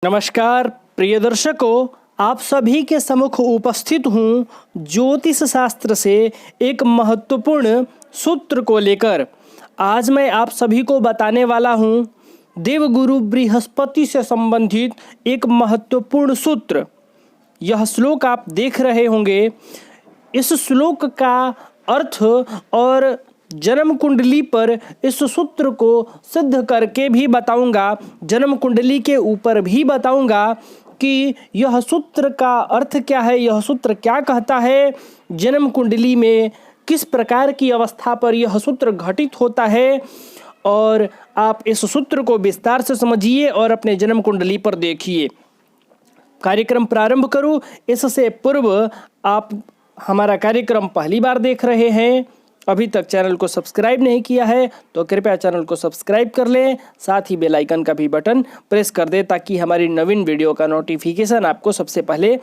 नमस्कार प्रिय दर्शकों, आप सभी के सम्मुख उपस्थित हूँ ज्योतिष शास्त्र से एक महत्वपूर्ण सूत्र को लेकर। आज मैं आप सभी को बताने वाला हूँ देवगुरु बृहस्पति से संबंधित एक महत्वपूर्ण सूत्र। यह श्लोक आप देख रहे होंगे। इस श्लोक का अर्थ और जन्म कुंडली पर इस सूत्र को सिद्ध करके भी बताऊंगा, जन्म कुंडली के ऊपर भी बताऊंगा कि यह सूत्र का अर्थ क्या है, यह सूत्र क्या कहता है, जन्म कुंडली में किस प्रकार की अवस्था पर यह सूत्र घटित होता है। और आप इस सूत्र को विस्तार से समझिए और अपने जन्म कुंडली पर देखिए। कार्यक्रम प्रारंभ करूं इससे पूर्व आप हमारा कार्यक्रम पहली बार देख रहे हैं, अभी तक चैनल को सब्सक्राइब नहीं किया है तो कृपया चैनल को सब्सक्राइब कर लें, साथ ही बेल आइकन का भी बटन प्रेस कर दें ताकि हमारी नवीन वीडियो का नोटिफिकेशन आपको सबसे पहले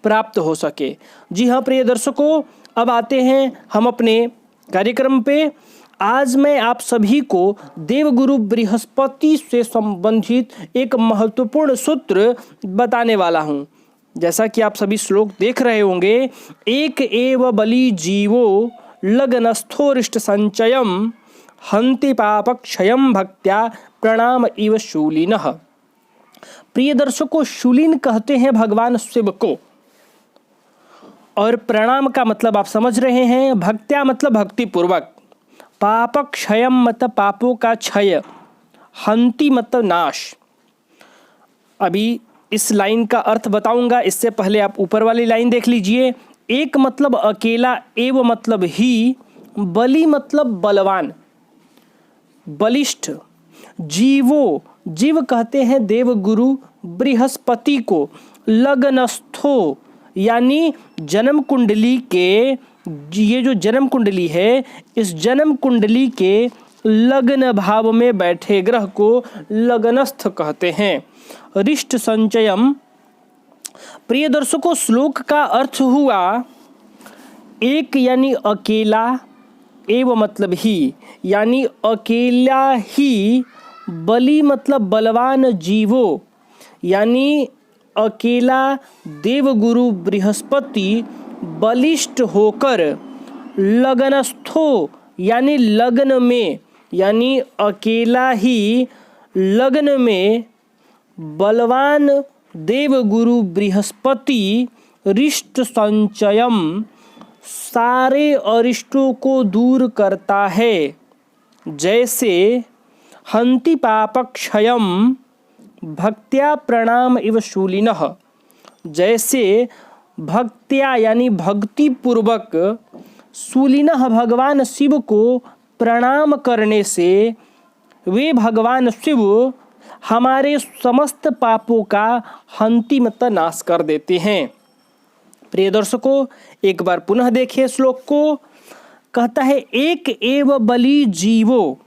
प्राप्त हो सके। जी हाँ प्रिय दर्शकों, अब आते हैं हम अपने कार्यक्रम पे। आज मैं आप सभी को देवगुरु बृहस्पति से संबंधित एक महत्वपूर्ण सूत्र बताने वाला हूँ। जैसा कि आप सभी श्लोक देख रहे होंगे, एक एव बलि जीवो लग्नस्थोरिष्ट संचयम हंति पापक्षयम भक्त्या प्रणाम इव शूलिनः। प्रिय दर्शकों, शूलिन कहते हैं भगवान शिव को, और प्रणाम का मतलब आप समझ रहे हैं, भक्त्या मतलब भक्ति पूर्वक, पापक्षयम मतलब पापों का क्षय, हंति मतलब नाश। अभी इस लाइन का अर्थ बताऊंगा, इससे पहले आप ऊपर वाली लाइन देख लीजिए। एक मतलब अकेला, एव मतलब ही, बलि मतलब बलवान, बलिष्ठ, जीवो जीव कहते हैं देवगुरु बृहस्पति को, लग्नस्थो यानी जन्म कुंडली के, ये जो जन्म कुंडली है इस जन्म कुंडली के लग्न भाव में बैठे ग्रह को लग्नस्थ कहते हैं। रिष्ट संचयम। प्रिय दर्शकों, श्लोक का अर्थ हुआ एक यानी अकेला, एव मतलब ही यानी अकेला ही, बलि मतलब बलवान जीवो यानी अकेला देवगुरु बृहस्पति बलिष्ठ होकर, लग्नस्थो यानी लग्न में, यानी अकेला ही लग्न में बलवान देवगुरु बृहस्पति रिष्ट संचयम सारे अरिष्टों को दूर करता है। जैसे हंति पापक्षयम भक्त्या प्रणाम इव शूलिनः। जैसे भक्त्या यानी भक्ति पूर्वक, शूलिनः भगवान शिव को प्रणाम करने से वे भगवान शिव हमारे समस्त पापों का हंति मतलब नाश कर देते हैं। प्रिय दर्शकों, एक बार पुनः देखिए श्लोक को। कहता है एक एव बलि जीवो,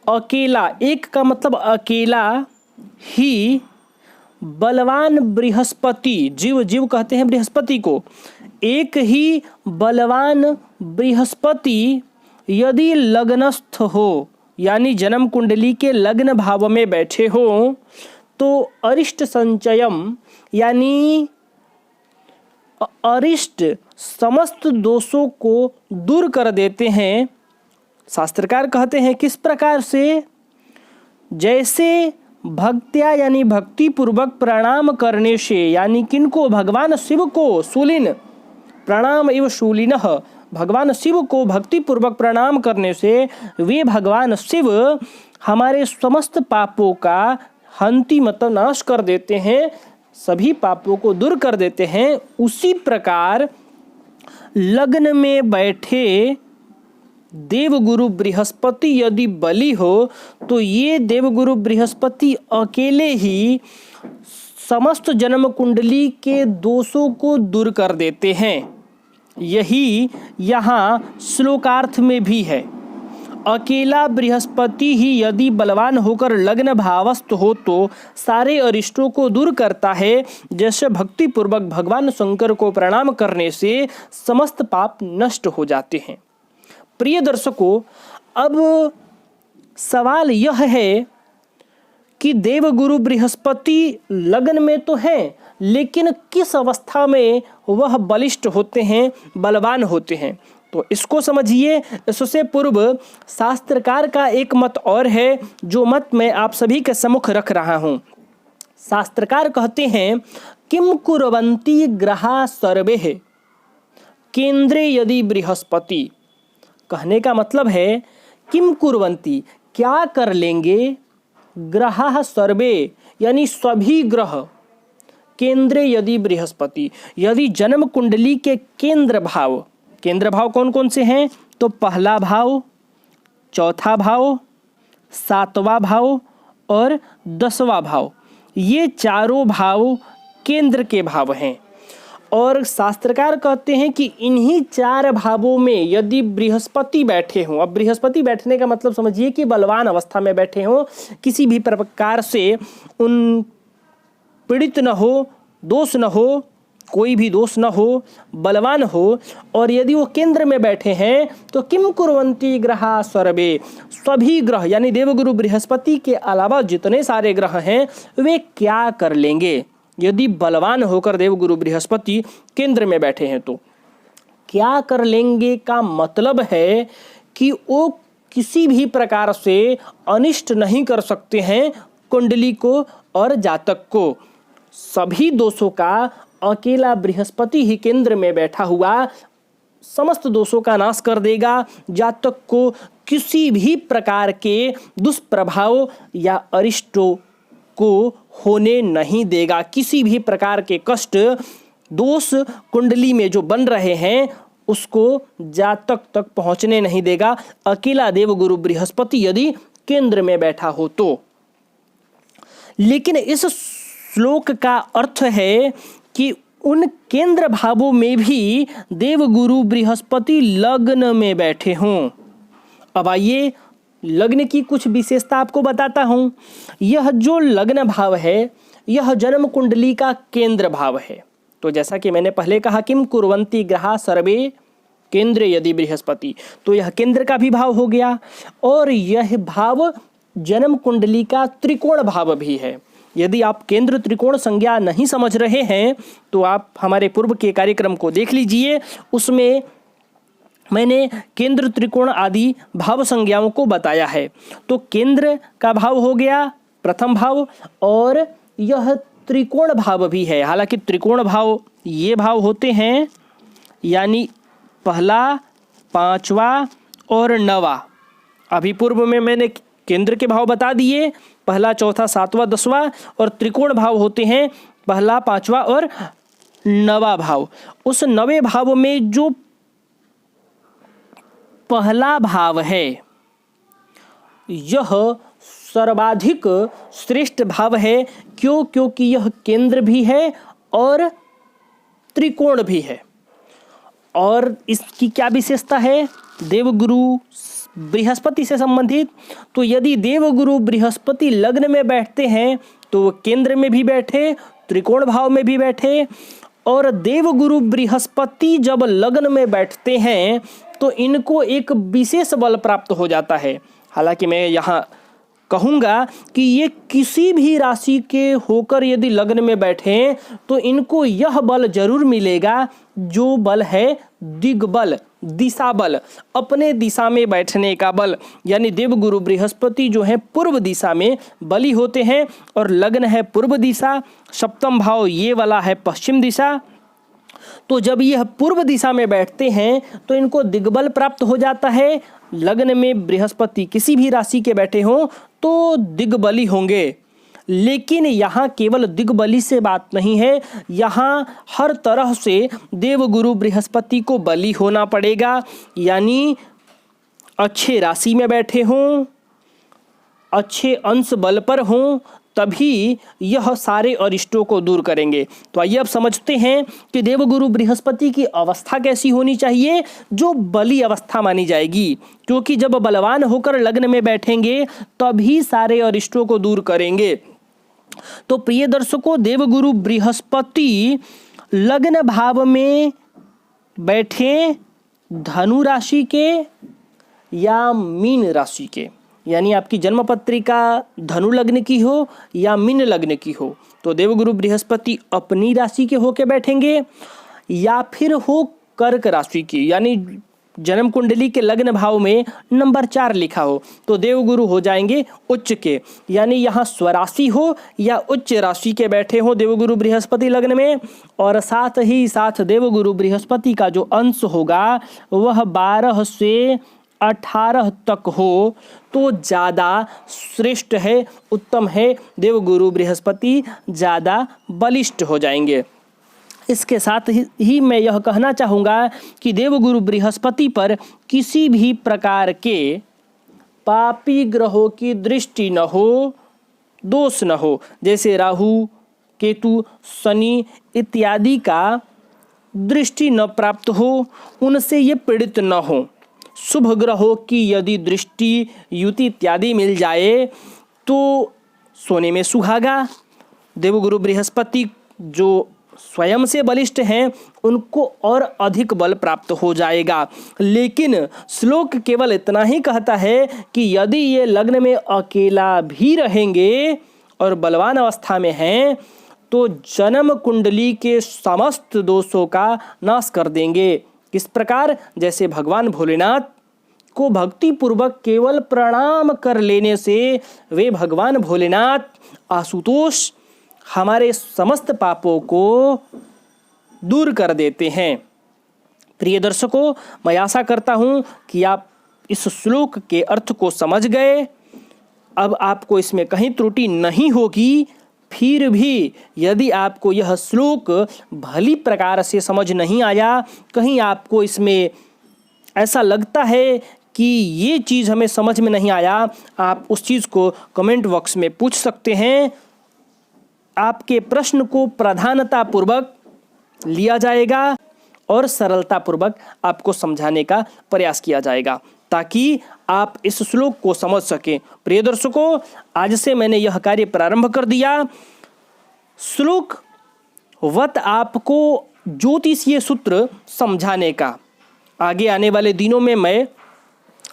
अकेला, एक का मतलब अकेला ही, बलवान बृहस्पति, जीव जीव कहते हैं बृहस्पति को, एक ही बलवान बृहस्पति यदि लग्नस्थ हो यानी जन्म कुंडली के लग्न भाव में बैठे हो तो अरिष्ट संचयम यानी अरिष्ट समस्त दोषों को दूर कर देते हैं। शास्त्रकार कहते हैं किस प्रकार से, जैसे भक्त्या यानी भक्ति पूर्वक प्रणाम करने से, यानी किनको, भगवान शिव को, शूलिन, प्रणाम इव शूलिनः, भगवान शिव को भक्ति पूर्वक प्रणाम करने से वे भगवान शिव हमारे समस्त पापों का हंति मतलब नाश कर देते हैं, सभी पापों को दूर कर देते हैं। उसी प्रकार लग्न में बैठे देवगुरु बृहस्पति यदि बलि हो तो ये देवगुरु बृहस्पति अकेले ही समस्त जन्म कुंडली के दोषों को दूर कर देते हैं। यही यहाँ श्लोकार्थ में भी है। अकेला बृहस्पति ही यदि बलवान होकर लग्न भावस्थ हो तो सारे अरिष्टों को दूर करता है। जैसे भक्ति पूर्वक भगवान शंकर को प्रणाम करने से समस्त पाप नष्ट हो जाते हैं। प्रिय दर्शकों, अब सवाल यह है कि देवगुरु बृहस्पति लग्न में तो हैं, लेकिन किस अवस्था में वह बलिष्ठ होते हैं, बलवान होते हैं। तो इसको समझिए। इससे पूर्व शास्त्रकार का एक मत और है, जो मत मैं आप सभी के सम्मुख रख रहा हूं। शास्त्रकार कहते हैं, किम कुर्वन्ति ग्रहा सर्वे केंद्रे यदि बृहस्पति। कहने का मतलब है, किम कुर्वन्ति, क्या कर लेंगे, ग्रहा सर्वे यानी सभी ग्रह, केंद्रे यदि बृहस्पति, यदि जन्म कुंडली के केंद्र भाव कौन कौन से हैं, तो पहला भाव, चौथा भाव, सातवां भाव और 10वां भाव, ये चारों भाव केंद्र के भाव हैं। और शास्त्रकार कहते हैं कि इन्हीं 4 भावों में यदि बृहस्पति बैठे हों, अब बृहस्पति बैठने का मतलब समझिए कि बलवान अवस्था में बैठे हों, किसी भी प्रकार से उन पीड़ित न हो, दोष न हो, कोई भी दोष न हो, बलवान हो, और यदि वो केंद्र में बैठे हैं तो किम कुर्वन्ति ग्रहा सर्वे, सभी ग्रह यानी देवगुरु बृहस्पति के अलावा जितने सारे ग्रह हैं वे क्या कर लेंगे। यदि बलवान होकर देवगुरु बृहस्पति केंद्र में बैठे हैं तो क्या कर लेंगे का मतलब है कि वो किसी भी प्रकार से अनिष्ट नहीं कर सकते हैं कुंडली को और जातक को। सभी दोषों का अकेला बृहस्पति ही केंद्र में बैठा हुआ समस्त दोषों का नाश कर देगा। जातक को किसी भी प्रकार के दुष्प्रभाव या अरिष्टों को होने नहीं देगा। किसी भी प्रकार के कष्ट, दोष कुंडली में जो बन रहे हैं उसको जातक तक पहुंचने नहीं देगा, अकेला देवगुरु बृहस्पति यदि केंद्र में बैठा हो तो। लेकिन इस श्लोक का अर्थ है कि उन केंद्र भावों में भी देवगुरु बृहस्पति लग्न में बैठे हों। अब आइए लग्न की कुछ विशेषता आपको बताता हूं। यह जो लग्न भाव है यह जन्म कुंडली का केंद्र भाव है। तो जैसा कि मैंने पहले कहा, किम कुर्वन्ति ग्रहा सर्वे केंद्रे यदि बृहस्पति, तो यह केंद्र का भी भाव हो गया। और यह भाव जन्म कुंडली का त्रिकोण भाव भी है। यदि आप केंद्र त्रिकोण संज्ञा नहीं समझ रहे हैं तो आप हमारे पूर्व के कार्यक्रम को देख लीजिए, उसमें मैंने केंद्र त्रिकोण आदि भाव संज्ञाओं को बताया है। तो केंद्र का भाव हो गया प्रथम भाव, और यह त्रिकोण भाव भी है। हालांकि त्रिकोण भाव ये भाव होते हैं, यानी पहला, पांचवा और 9वां। अभी पूर्व में मैंने केंद्र के भाव बता दिए, पहला, चौथा, सातवां, 10वां, और त्रिकोण भाव होते हैं पहला, पांचवा और 9वां भाव। उस 9वें भाव में जो पहला भाव है यह सर्वाधिक श्रेष्ठ भाव है। क्यों? क्योंकि यह केंद्र भी है और त्रिकोण भी है। और इसकी क्या विशेषता है देवगुरु बृहस्पति से संबंधित? तो यदि देवगुरु बृहस्पति लग्न में बैठते हैं तो वो केंद्र में भी बैठे, त्रिकोण भाव में भी बैठे। और देवगुरु बृहस्पति जब लग्न में बैठते हैं तो इनको एक विशेष बल प्राप्त हो जाता है। हालांकि मैं यहाँ कहूँगा कि ये किसी भी राशि के होकर यदि लग्न में बैठे तो इनको यह बल जरूर मिलेगा जो बल है दिग्बल, दिशा बल, अपने दिशा में बैठने का बल। यानी देवगुरु बृहस्पति जो है पूर्व दिशा में बली होते हैं, और लग्न है पूर्व दिशा, सप्तम भाव ये वाला है पश्चिम दिशा। तो जब यह पूर्व दिशा में बैठते हैं तो इनको दिग्बल प्राप्त हो जाता है। लग्न में बृहस्पति किसी भी राशि के बैठे हों तो दिग्बली होंगे। लेकिन यहाँ केवल दिग्बली से बात नहीं है, यहाँ हर तरह से देवगुरु बृहस्पति को बली होना पड़ेगा। यानी अच्छे राशि में बैठे हों, अच्छे अंश बल पर हों, तभी यह सारे अरिष्टों को दूर करेंगे। तो आइए अब समझते हैं कि देवगुरु बृहस्पति की अवस्था कैसी होनी चाहिए, जो बली अवस्था मानी जाएगी। क्योंकि जब बलवान होकर लग्न में बैठेंगे तभी सारे अरिष्टों को दूर करेंगे। तो प्रिय दर्शकों, देवगुरु बृहस्पति लग्न भाव में बैठे धनु राशि के या मीन राशि के, यानी आपकी जन्म पत्रिका धनु लग्न की हो या मीन लग्न की हो तो देवगुरु बृहस्पति अपनी राशि के होके बैठेंगे, या फिर हो कर्क राशि की यानी जन्म कुंडली के लग्न भाव में नंबर 4 लिखा हो तो देवगुरु हो जाएंगे उच्च के, यानी यहाँ स्वराशि हो या उच्च राशि के बैठे हो देवगुरु बृहस्पति लग्न में, और साथ ही साथ देवगुरु बृहस्पति का जो अंश होगा वह 12 से 18 तक हो तो ज़्यादा श्रेष्ठ है, उत्तम है, देवगुरु बृहस्पति ज़्यादा बलिष्ठ हो जाएंगे। इसके साथ ही मैं यह कहना चाहूँगा कि देवगुरु बृहस्पति पर किसी भी प्रकार के पापी ग्रहों की दृष्टि न हो, दोष न हो, जैसे राहु, केतु, शनि इत्यादि का दृष्टि न प्राप्त हो, उनसे ये पीड़ित न हो। शुभ ग्रहों की यदि दृष्टि, युति इत्यादि मिल जाए तो सोने में सुहागा। देवगुरु बृहस्पति जो स्वयं से बलिष्ठ हैं उनको और अधिक बल प्राप्त हो जाएगा। लेकिन श्लोक केवल इतना ही कहता है कि यदि ये लग्न में अकेला भी रहेंगे और बलवान अवस्था में हैं तो जन्म कुंडली के समस्त दोषों का नाश कर देंगे। किस प्रकार? जैसे भगवान भोलेनाथ को भक्ति पूर्वक केवल प्रणाम कर लेने से वे भगवान भोलेनाथ आशुतोष हमारे समस्त पापों को दूर कर देते हैं। प्रिय दर्शकों, मैं आशा करता हूँ कि आप इस श्लोक के अर्थ को समझ गए। अब आपको इसमें कहीं त्रुटि नहीं होगी। फिर भी यदि आपको यह श्लोक भली प्रकार से समझ नहीं आया, कहीं आपको इसमें ऐसा लगता है कि ये चीज़ हमें समझ में नहीं आया, आप उस चीज़ को कमेंट बॉक्स में पूछ सकते हैं। आपके प्रश्न को प्रधानता पूर्वक लिया जाएगा और सरलता पूर्वक आपको समझाने का प्रयास किया जाएगा ताकि आप इस श्लोक को समझ सकें। प्रिय दर्शकों, आज से मैंने यह कार्य प्रारंभ कर दिया। श्लोक वत आपको ज्योतिषीय सूत्र समझाने का। आगे आने वाले दिनों में मैं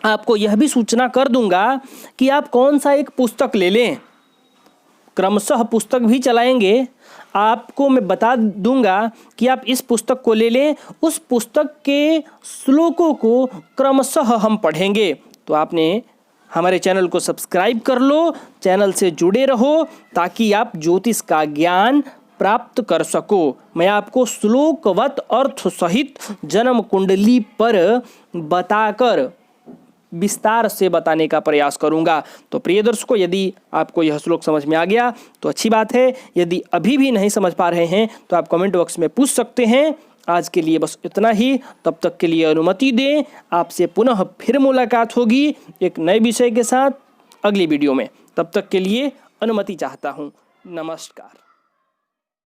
आपको यह भी सूचना कर दूंगा कि आप कौन सा एक पुस्तक ले लें। क्रमशः पुस्तक भी चलाएंगे। आपको मैं बता दूंगा कि आप इस पुस्तक को ले लें। उस पुस्तक के श्लोकों को क्रमशः हम पढ़ेंगे। तो आपने हमारे चैनल को सब्सक्राइब कर लो, चैनल से जुड़े रहो ताकि आप ज्योतिष का ज्ञान प्राप्त कर सको। मैं आपको श्लोकवत अर्थ सहित जन्म कुंडली पर बताकर विस्तार से बताने का प्रयास करूंगा। तो प्रिय दर्शकों, यदि आपको यह श्लोक समझ में आ गया तो अच्छी बात है। यदि अभी भी नहीं समझ पा रहे हैं तो आप कमेंट बॉक्स में पूछ सकते हैं। आज के लिए बस इतना ही। तब तक के लिए अनुमति दें। आपसे पुनः फिर मुलाकात होगी एक नए विषय के साथ अगली वीडियो में। तब तक के लिए अनुमति चाहता हूँ। नमस्कार।